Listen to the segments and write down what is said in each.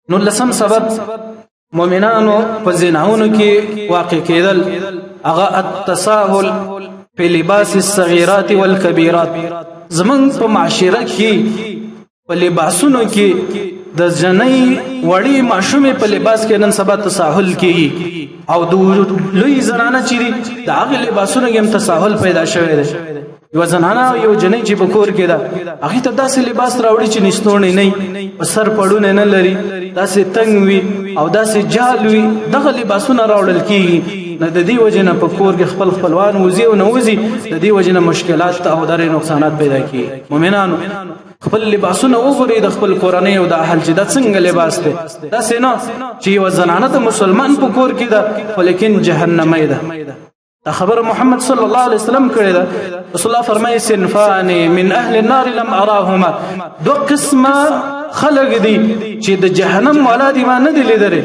نو لسم سبب مؤمنانو په زناونو کې واقع کېدل هغه التساهل په لباس الصغيرات والكبيرات. زمون په معاشره کې په لباسونو کې د جنۍ وړي ماشومه په لباس کې نن سبا تساهل کیږي او د لوی زنانه چې د هغه لباسونو کې هم تساهل پیدا شوی دی. یو زنانه یو جنۍ چې په کور کې ده هغه ته داسې لباس راوړي چې نستوڼي نه په سر پړونه نه لري، داسې تنگ وي او داسې جال وي، دغه لباسونه راوړل کیږي. نه د دې وجه نه په کور کې خپل خپلوان وزي او نه وزي، د دې وجه نه مشکلات او درې نقصانات پیدا کیږي. مؤمنانو خپل لباسونه وګورئ د خپل کورنۍ او د اهل چې د څنګه لباس دی. دا سينه چې یو زنانه د مسلمان په کور کې ده ولیکن جهنمي ده. دا خبر محمد صلی الله علیه وسلم کړی ده. رسول الله فرمایي صنفان من اهل النار لم اراهما، دو قسمه خلق دي چې د جهنم ولادي ما نه دي لیدل.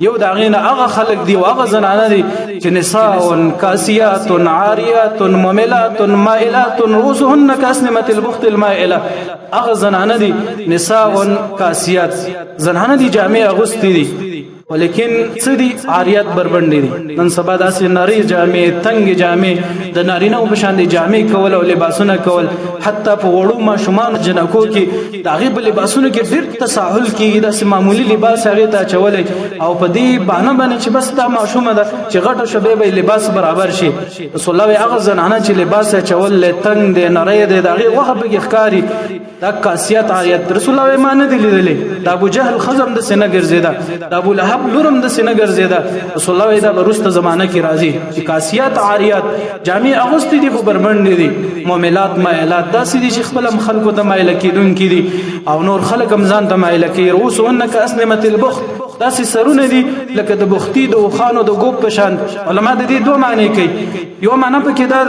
یو داغینه هغه خلق دی او هغه زنانه دي چې نساء کاسیات عاریات مملات مائلات رؤوسهن كاسنمه البخت المائله. هغه زنانه دي نساء کاسیات، زنانه دي جامع اغوستي دي ولیکن څه دي عاریات بربندې دي. نن سبا داسې ناری جامع تنگ جامع د نارینه په شان دي جامع کول او لباسونه کول، حتی په وړو ماشومان جنکو کې د هغې په لباسونو کې ډېر تساهل کېږي. داسې معمولي لباس هغې ته اچولی او په دې بهانه باندې چې بس دا ماشومه ده چې غټه شوه بیا به لباس برابر شي. رسول الله هغه زنانه چې لباس اچول تنگ دی نری دی د هغې غوښه پکې ښکاري، دا کاسیات عاریات. رسول الله ما نه دي لیدلی. د ابو جهل ښځه هم داسې نه ګرځېده، د ابو لهب لورم د سینه ګرځیدا. رسول الله دا برسته زمانہ کې راځي چې کاسیات عاریات جامع اغوستي دي خو بربند دي، مؤملات مائلات داسې دي چې خپل خلکو ته مایل کېدونکي دي او نور خلک هم ځان ته مایل کوي. رؤوسهن كاسنمه البخت، داسې سرونه دي لکه د بختي د وخانو د ګوب په شان. علما د دې دوه معنی کوي. یو معنی پکې دا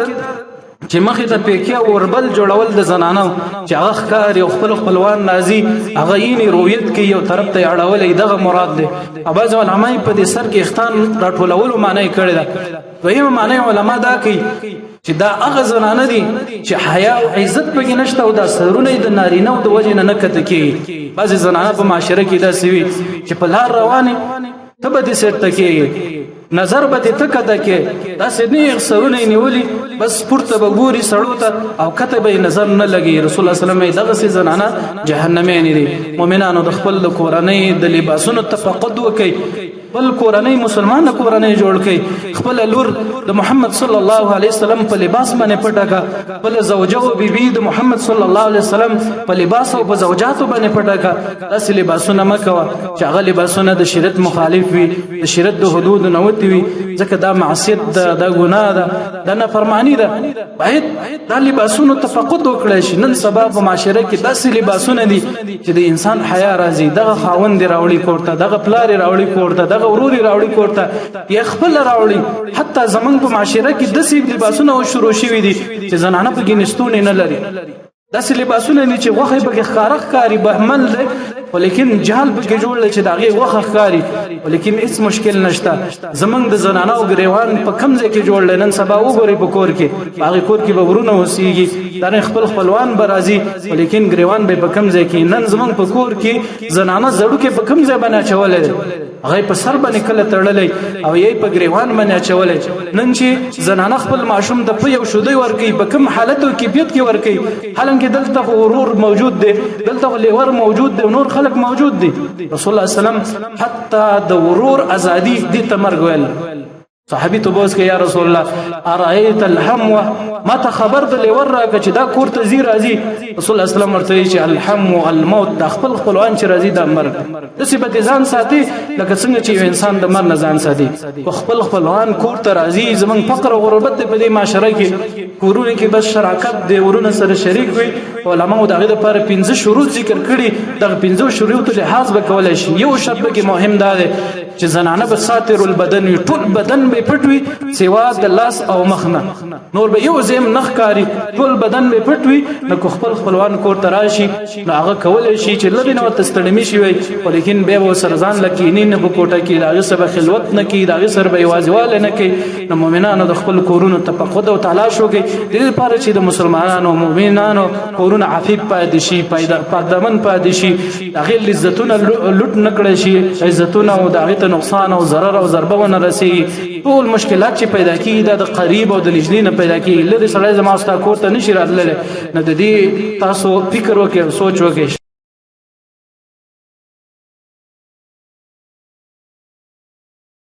چې مخې ته پیکیا وربل جوړول د زنانو چې هغه ښکار یو خپل خپلوان نازي هغه یې رویت کوي یو طرف ته اړولې، دغه مراد دی. بعض علما په دې سر کې اختان راټولولو معنی کړی ده. دویمه معنی علما دا کوي چې دا هغه زنانه دي چې حیا او عزت پکې نشته او دا سرونه د نارینه او د وجه نه کته کېږي. بعضې زنانه په معاشره کې داسې وي چې په لار روانې ته به دې سرته کېږي، نظر به دې ته کته کې داسې نیغ سرونه یې نیولي بس پورته به ګوري سړو ته او کته به یې نظر نه لګي. رسول الله صلی الله علیه وسلم دغسې زنانه جهنمیانې دي. مؤمنانو د خپل د کورنۍ د لباسونو تفقد وکړئ، خپل کورنۍ مسلمان کورنۍ جوړ کړئ. خپل لور د محمد صلی الله علیه وسلم په لباس باندې پټه کړه، خپل زوجه او بیبي د محمد صلی الله علیه وسلم په لباس او په زوجاتو باندې پټه کړه. داسې لباسونه مه کوه چې هغه لباسونه د شریعت مخالف وي، د شریعت د حدودو نه وتې وي، ځکه دا معصیت ده، دا ګناه ده، دا نافرماني ده. باید دا لباسونو تفقد وکړی شي. نن سبا په معاشره کې داسې لباسونه دي چې د انسان حیا راځي. دغه خاوند یې راوړي کور ته، دغه پلار یې راوړي کور ته، دغه ورور یې راوړي کور ته، یا خپل راوړي. حتی زمونږ په معاشره کې داسې لباسونه شروع شوي دي چې زنانه پکې نستونې نه لري. داسې لباسونه دي چې غوښه پکې ښکاره ښکاري، بهمل دی ولیکن جهل پکې جوړ دی چې د هغې غوښه ښکاري ولیکن هېڅ مشکل نشته. زمونږ د زنانو ګریوان په کوم ځای کې جوړ دی؟ نن سبا وګورئ په کور کې، په هغې کور کې به ورونه اوسېږي، دا خپل خپلوان به راځي ولیکن ګریوان به په کوم ځای کې. نن زمونږ په کور کې زنانه زړوکې په کوم ځای باندې اچولی دی؟ هغه په سر باندې کله تړلی او یې په ګریوان باندې اچولی. نن چې زنانه خپل ماشوم ته په یو شودی ورکوي په کوم حالت او کیفیت کې ورکوي، حالانکه دلته خو ورور موجود دی، دلته خو لیور موجود دی، نور خلک موجود دي. رسول الله صلی الله علیه وسلم حتی د ورور ازادي دې ته مرګ ویل. صحابي ته بوس کې یا رسول الله ارایت الحمو، ما ته خبر د لیور راکړه چې دا کور ته ځي راځي. رسول الله صلی الله علیه وسلم ورته چې الحمو الموت، د خپل خپلوان چې راځي دا مرګ. داسې به دې ځان ساتي لکه څنګه چې یو انسان د مرګ نه ځان ساتي. خپل خپلوان کور ته راځي. زمونږ فقر او غربت دی په دې معاشره کې، کورونه کې بس شراکت دی، ورونه سره شریک وي. علماو د هغې دپاره 5 شروط ذکر کړي. دغه 5 شروطو لحاظ به کولی شي. یو شرط پکې مهم دا دی چې زنانه به ساتر البدن وي، ټول بدن به پټ وي سوا د لاس او مخ نه. نور به یو زم نخ کاری ټول بدن به پټوي نو خپل خپلوان کور تراشي نو هغه کول شي چې لبي نو تستړمی شي وي ولیکن به و سرزان لکینی نه بکوټه کې داغه سبب خلوت نه کی داغه سر به یوازواله نه کی نو مؤمنانو د خپل کورونو تفقد او تلاش وکي د دې لپاره چې د مسلمانانو مؤمنانو کورونه عفیف پاتې شي پاکدامن پاتې شي داغه عزتونه لوټ نکړي شي عزتونه او داغه ته نقصان او ضرر او ضربه ونه رسي ټول مشکلات چې پیدا کیږي د قریب او د نږدې نه پیدا کیږي لږ سړی زما استا کور ته نشي راتللی نو د دې تاسو فکر وکړئ او سوچ وکړئ